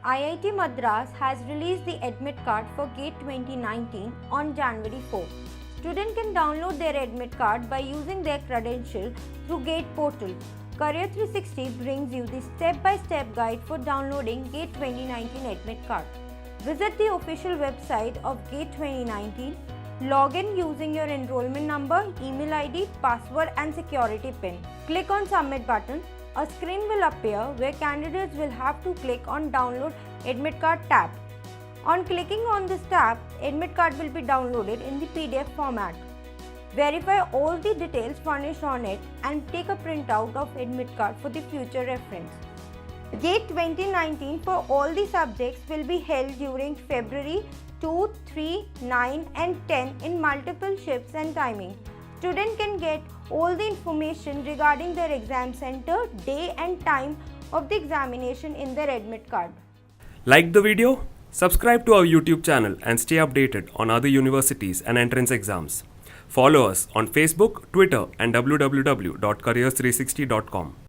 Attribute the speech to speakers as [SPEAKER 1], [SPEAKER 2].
[SPEAKER 1] IIT Madras has released the admit card for GATE 2019 on January 4. Students can download their admit card by using their credential through GATE portal. Career 360 brings you the step-by-step guide for downloading GATE 2019 admit card. Visit the official website of GATE 2019. Log in using your enrollment number, email ID, password and security PIN. Click on Submit button. A screen will appear where candidates will have to click on Download Admit Card tab. On clicking on this tab, admit card will be downloaded in the PDF format. Verify all the details furnished on it and take a printout of admit card for the future reference. GATE 2019 for all the subjects will be held during February 2, 3, 9 and 10 in multiple shifts and timing. Students can get all the information regarding their exam center, day and time of the examination in their admit card.
[SPEAKER 2] Like the video? Subscribe to our YouTube channel and stay updated on other universities and entrance exams. Follow us on Facebook, Twitter and www.careers360.com.